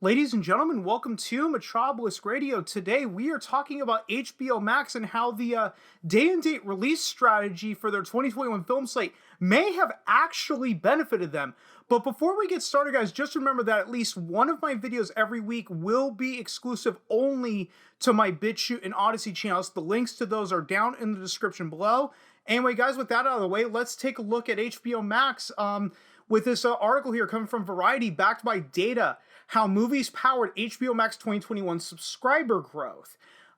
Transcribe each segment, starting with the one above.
Ladies and gentlemen, welcome to Metropolis Radio. Today we are talking about HBO Max and how the day-and-date release strategy for their 2021 film slate may have actually benefited them. But before we get started, guys, just remember that at least one of my videos every week will be exclusive only to my BitChute and Odyssey channels. The links to those are down in the description below. Anyway, guys, with that out of the way, let's take a look at HBO Max with this article here coming from Variety, backed by data. How movies powered HBO Max 2021 subscriber growth.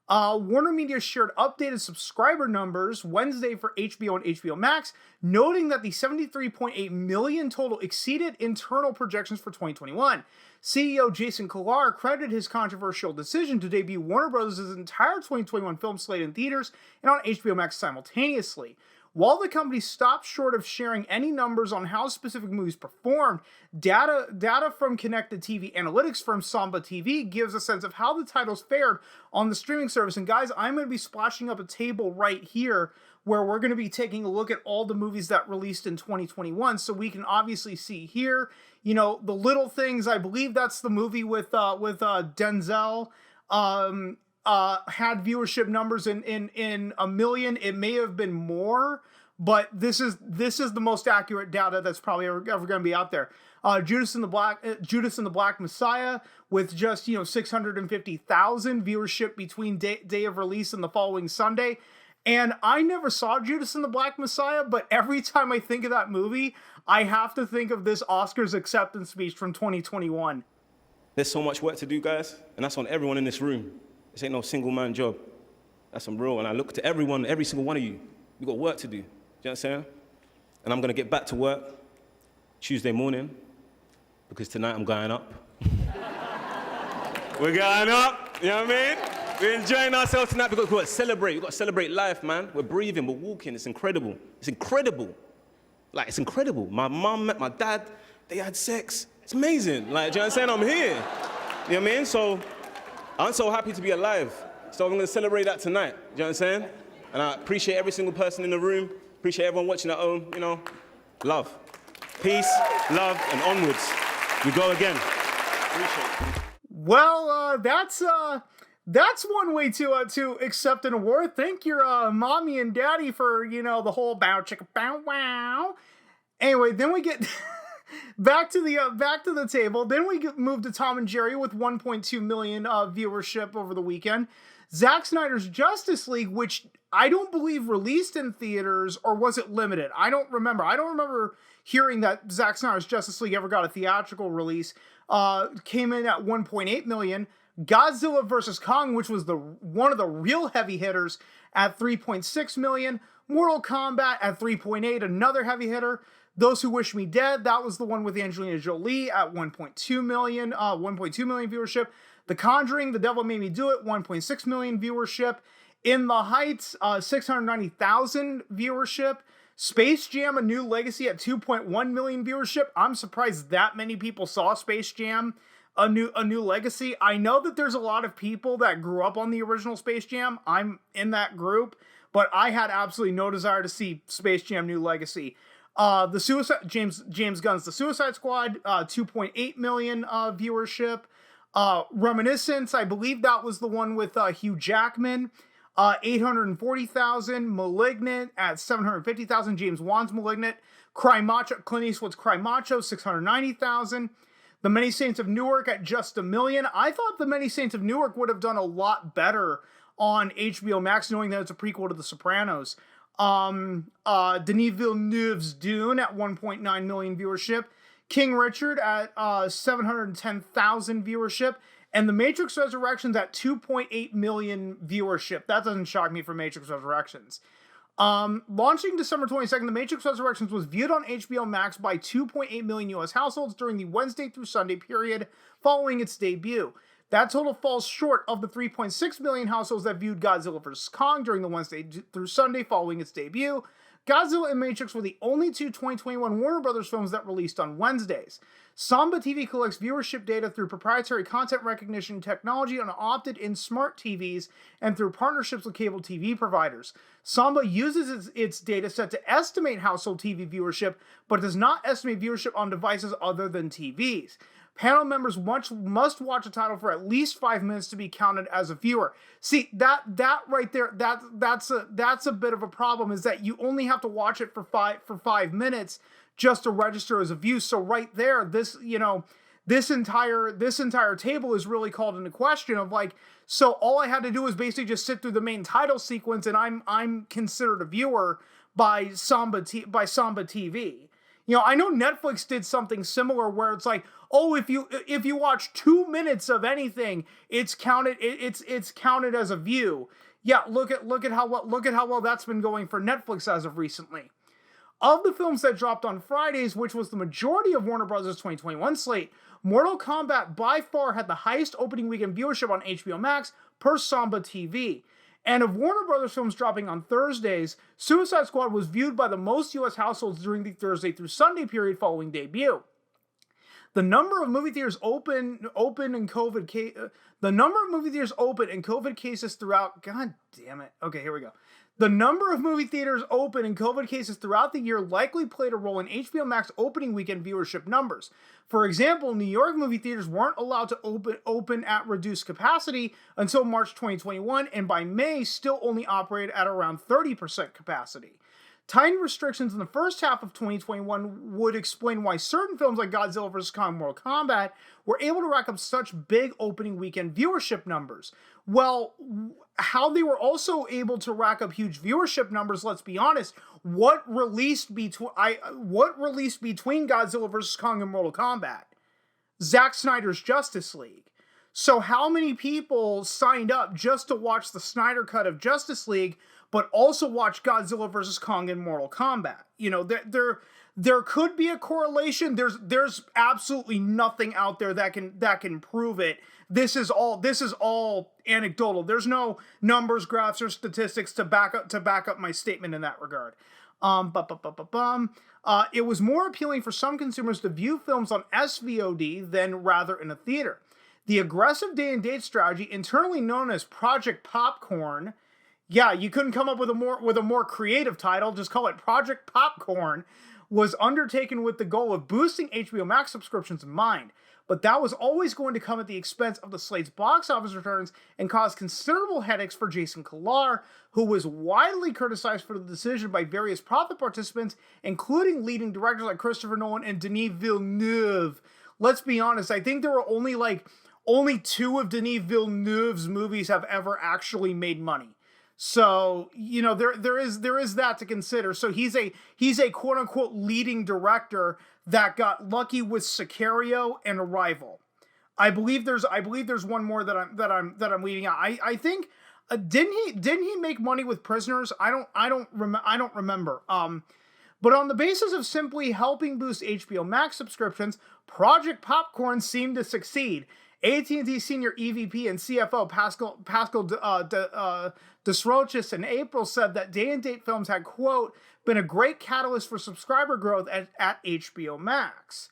WarnerMedia shared updated subscriber numbers Wednesday for HBO and HBO Max, noting that the 73.8 million total exceeded internal projections for 2021. CEO Jason Kilar credited his controversial decision to debut Warner Bros.' entire 2021 film slate in theaters and on HBO Max simultaneously. While the company stopped short of sharing any numbers on how specific movies performed, data from connected TV analytics firm Samba TV gives a sense of how the titles fared on the streaming service. And guys, I'm going to be splashing up a table right here where we're going to be taking a look at all the movies that released in 2021. So we can obviously see here, you know, The Little Things. I believe that's the movie with Denzel. Had viewership numbers in a million. It may have been more, but this is the most accurate data that's probably ever going to be out there. Judas and the Black Messiah with just 650,000 viewership between day of release and the following Sunday. And I never saw Judas and the Black Messiah, but every time I think of that movie, I have to think of this Oscars acceptance speech from 2021. There's so much work to do, guys, and that's on everyone in this room. This ain't no single man job. That's some real, and I look to everyone, every single one of you. You got work to do. Do you know what I'm saying? And I'm gonna get back to work Tuesday morning, because tonight I'm going up. We're going up, you know what I mean? We're enjoying ourselves tonight because we've got to celebrate life, man. We're breathing, we're walking, it's incredible. It's incredible. Like, it's incredible. My mom met my dad, they had sex. It's amazing. Like, do you know what I'm saying? I'm here. You know what I mean? So, I'm so happy to be alive. So I'm gonna celebrate that tonight. Do you know what I'm saying? And I appreciate every single person in the room, appreciate everyone watching at home, love. Peace, love, and onwards. We go again. Appreciate it. Well, that's one way to accept an award. Thank your mommy and daddy for the whole bow chicka bow wow. Anyway, then we get back to the table. Then we move to Tom and Jerry with 1.2 million viewership over the weekend. Zack Snyder's Justice League, which I don't believe released in theaters, or was it limited? I don't remember. I don't remember hearing that Zack Snyder's Justice League ever got a theatrical release. Came in at 1.8 million. Godzilla vs. Kong, which was one of the real heavy hitters, at 3.6 million. Mortal Kombat at 3.8, another heavy hitter. Those Who Wish Me Dead, that was the one with Angelina Jolie at 1.2 million viewership. The Conjuring, The Devil Made Me Do It, 1.6 million viewership. In the Heights, 690,000 viewership. Space Jam: A New Legacy at 2.1 million viewership. I'm surprised that many people saw Space Jam: A New Legacy. I know that there's a lot of people that grew up on the original Space Jam. I'm in that group, but I had absolutely no desire to see Space Jam: New Legacy. James Gunn's The Suicide Squad, 2.8 million viewership. Reminiscence, I believe that was the one with Hugh Jackman, 840,000. Malignant at 750,000. James Wan's Malignant. Cry Macho, Clint Eastwood's Cry Macho, 690,000. The Many Saints of Newark at just 1 million. I thought The Many Saints of Newark would have done a lot better on HBO Max, knowing that it's a prequel to The Sopranos. Denis Villeneuve's Dune at 1.9 million viewership. King Richard at 710,000 viewership. And The Matrix Resurrections at 2.8 million viewership. That doesn't shock me for Matrix Resurrections. Launching December 22nd, The Matrix Resurrections was viewed on HBO Max by 2.8 million US households during the Wednesday through Sunday period following its debut. That total falls short of the 3.6 million households that viewed Godzilla vs. Kong during the Wednesday through Sunday following its debut. Godzilla and Matrix were the only two 2021 Warner Bros. Films that released on Wednesdays. Samba TV collects viewership data through proprietary content recognition technology on opted-in smart TVs and through partnerships with cable TV providers. Samba uses its data set to estimate household TV viewership, but does not estimate viewership on devices other than TVs. Panel members must watch a title for at least 5 minutes to be counted as a viewer. See, that right there, that's a bit of a problem, is that you only have to watch it for 5 minutes just to register as a view. So right there, this entire table is really called into question of like, so all I had to do was basically just sit through the main title sequence, and I'm considered a viewer by Samba TV. I know Netflix did something similar where it's like, oh, if you watch 2 minutes of anything, it's counted as a view. Yeah, look at how well that's been going for Netflix as of recently. Of the films that dropped on Fridays, which was the majority of Warner Bros.' 2021 slate, Mortal Kombat by far had the highest opening weekend viewership on HBO Max per Samba TV. And of Warner Brothers films dropping on Thursdays, Suicide Squad was viewed by the most U.S. households during the Thursday through Sunday period following debut. The number of movie theaters open and COVID cases throughout. God damn it. Okay, here we go. The number of movie theaters open and COVID cases throughout the year likely played a role in HBO Max opening weekend viewership numbers. For example, New York movie theaters weren't allowed to open at reduced capacity until March 2021, and by May still only operated at around 30% capacity. Tightened restrictions in the first half of 2021 would explain why certain films like Godzilla vs. Kong and Mortal Kombat were able to rack up such big opening weekend viewership numbers. Well, how they were also able to rack up huge viewership numbers, let's be honest, what released between Godzilla vs. Kong and Mortal Kombat? Zack Snyder's Justice League. So how many people signed up just to watch the Snyder cut of Justice League, but also watch Godzilla vs. Kong and Mortal Kombat? There could be a correlation. There's absolutely nothing out there that can prove it. This is all anecdotal. There's no numbers, graphs, or statistics to back up my statement in that regard. It was more appealing for some consumers to view films on SVOD than rather in a theater. The aggressive day and date strategy, internally known as Project Popcorn, yeah, you couldn't come up with a more creative title, just call it Project Popcorn, was undertaken with the goal of boosting HBO Max subscriptions in mind. But that was always going to come at the expense of the slate's box office returns and cause considerable headaches for Jason Kilar, who was widely criticized for the decision by various profit participants, including leading directors like Christopher Nolan and Denis Villeneuve. Let's be honest, I think there were only 2 of Denis Villeneuve's movies have ever actually made money. So, there is that to consider. So he's a quote unquote leading director that got lucky with Sicario and Arrival. I believe there's one more that I'm leaving out. I think didn't he make money with Prisoners? I don't remember. But on the basis of simply helping boost HBO Max subscriptions, Project Popcorn seemed to succeed. AT&T senior EVP and CFO Pascal Desroches in April said that day-and-date films had, quote, been a great catalyst for subscriber growth at HBO Max.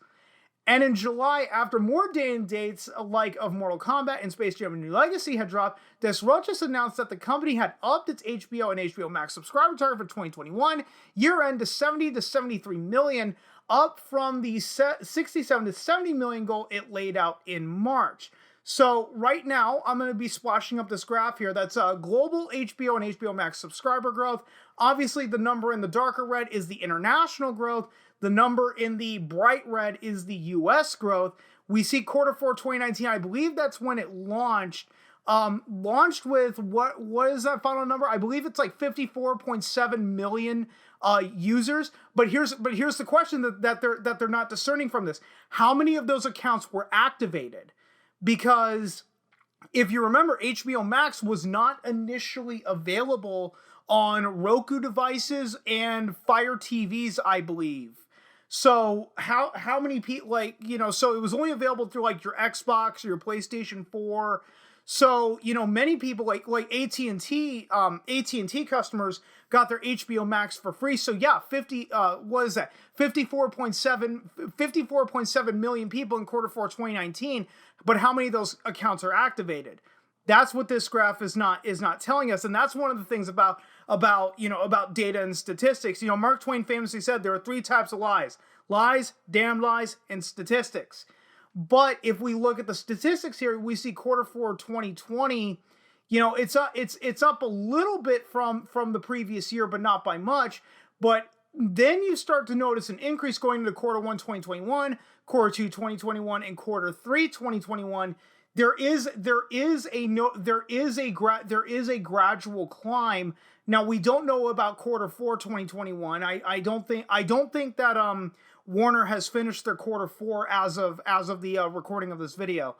And in July, after more day-and-dates like of Mortal Kombat and Space Jam: A New Legacy had dropped, Desroches announced that the company had upped its HBO and HBO Max subscriber target for 2021 year-end to 70 to 73 million, up from the 67 to 70 million goal it laid out in March. So right now, I'm going to be splashing up this graph here. That's global HBO and HBO Max subscriber growth. Obviously, the number in the darker red is the international growth. The number in the bright red is the US growth. We see quarter 4 2019. I believe that's when it launched. Launched with what is that final number? I believe it's like 54.7 million users. But here's the question that they're not discerning from this. How many of those accounts were activated? Because if you remember, HBO Max was not initially available on Roku devices and Fire TVs, I believe. So how many people, so it was only available through like your Xbox or your PlayStation 4. So, many people like AT&T customers got their HBO Max for free. So yeah, 54.7 million people in quarter 4 2019. But how many of those accounts are activated? That's what this graph is not telling us. And that's one of the things about data and statistics. Mark Twain famously said there are 3 types of lies: lies, damn lies, and statistics. But if we look at the statistics here, we see quarter four 2020, it's up a little bit from the previous year, but not by much. But then you start to notice an increase going into quarter one 2021, quarter two 2021, and quarter three 2021. There is a gradual climb. Now we don't know about quarter four 2021. I don't think that Warner has finished their quarter four as of the recording of this video.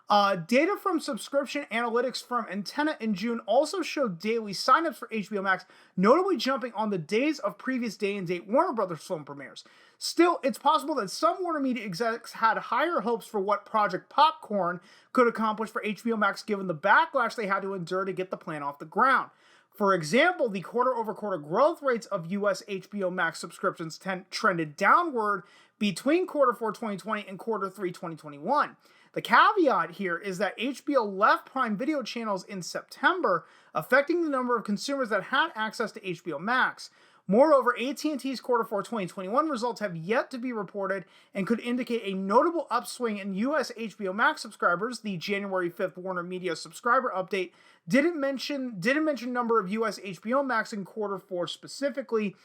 Data from subscription analytics firm Antenna in June also showed daily signups for HBO Max, notably jumping on the days of previous day-and-date Warner Brothers film premieres. Still, it's possible that some WarnerMedia execs had higher hopes for what Project Popcorn could accomplish for HBO Max given the backlash they had to endure to get the plan off the ground. For example, the quarter-over-quarter growth rates of US HBO Max subscriptions trended downward between quarter four 2020 and quarter three 2021. The caveat here is that HBO left Prime Video channels in September, affecting the number of consumers that had access to HBO Max. Moreover, AT&T's quarter four 2021 results have yet to be reported and could indicate a notable upswing in US HBO Max subscribers. The January 5th WarnerMedia subscriber update didn't mention number of US HBO Max in quarter four specifically.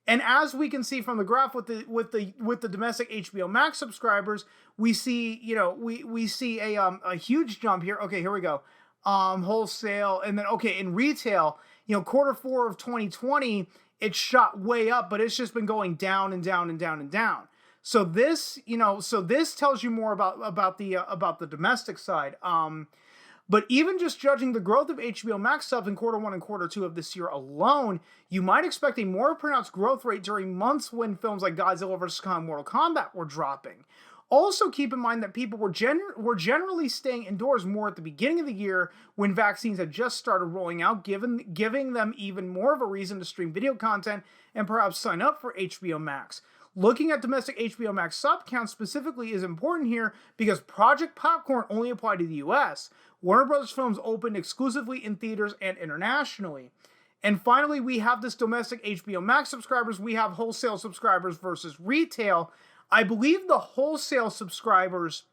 And as we can see from the graph with the domestic HBO Max subscribers, we see we see a huge jump here. Okay, here we go. Wholesale, and then in retail, quarter four of 2020, it shot way up, but it's just been going down and down and down and down. So this tells you more about the domestic side. But even just judging the growth of HBO Max subs in quarter one and quarter two of this year alone, you might expect a more pronounced growth rate during months when films like Godzilla vs. Kong and Mortal Kombat were dropping. Also keep in mind that people were generally staying indoors more at the beginning of the year when vaccines had just started rolling out, giving them even more of a reason to stream video content and perhaps sign up for HBO Max. Looking at domestic HBO Max sub count specifically is important here because Project Popcorn only applied to the US. Warner Brothers films opened exclusively in theaters and internationally. And finally, we have this domestic HBO Max subscribers. We have wholesale subscribers versus retail. I believe the wholesale subscribers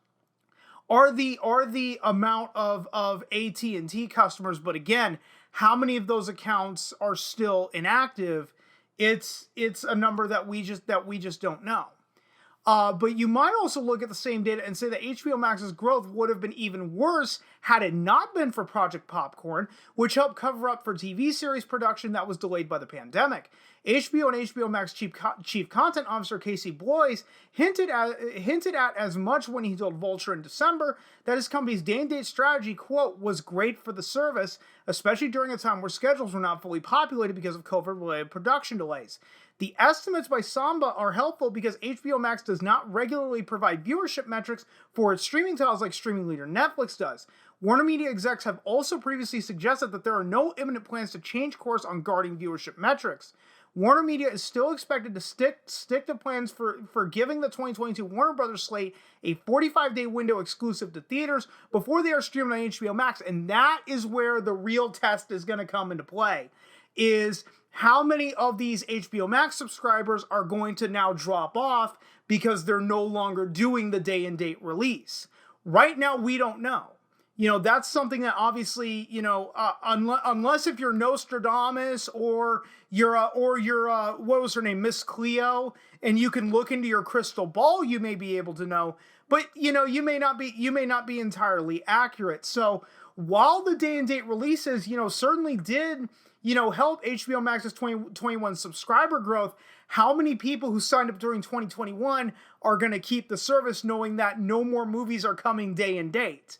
are the amount of AT&T customers, but again, how many of those accounts are still inactive? It's a number that we just don't know. But you might also look at the same data and say that HBO Max's growth would have been even worse had it not been for Project Popcorn, which helped cover up for TV series production that was delayed by the pandemic. HBO and HBO Max chief content officer Casey Bloys hinted at as much when he told Vulture in December that his company's day-and-date strategy, quote, was great for the service, especially during a time where schedules were not fully populated because of COVID-related production delays. The estimates by Samba are helpful because HBO Max does not regularly provide viewership metrics for its streaming titles like streaming leader Netflix does. WarnerMedia execs have also previously suggested that there are no imminent plans to change course on guarding viewership metrics. WarnerMedia is still expected to stick to plans for giving the 2022 Warner Brothers slate a 45-day window exclusive to theaters before they are streamed on HBO Max, and that is where the real test is going to come into play, is how many of these HBO Max subscribers are going to now drop off because they're no longer doing the day-and-date release. Right now, we don't know. That's something that obviously, unless if you're Nostradamus or you're what was her name, Miss Cleo, and you can look into your crystal ball, you may be able to know. But you may not be entirely accurate. So while the day-and-date releases, certainly did help HBO Max's 2021 subscriber growth, how many people who signed up during 2021 are going to keep the service knowing that no more movies are coming day and date?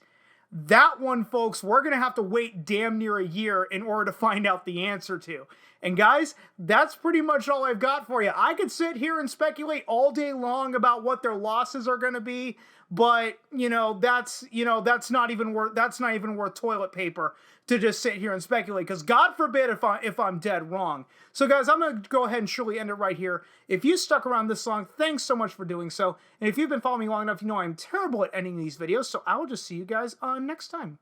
That one, folks, we're going to have to wait damn near a year in order to find out the answer to. And guys, that's pretty much all I've got for you. I could sit here and speculate all day long about what their losses are going to be, but that's not even worth toilet paper to just sit here and speculate, because God forbid if I'm dead wrong. So guys, I'm going to go ahead and surely end it right here. If you stuck around this long, thanks so much for doing so. And if you've been following me long enough, you know I'm terrible at ending these videos, so I will just see you guys next time.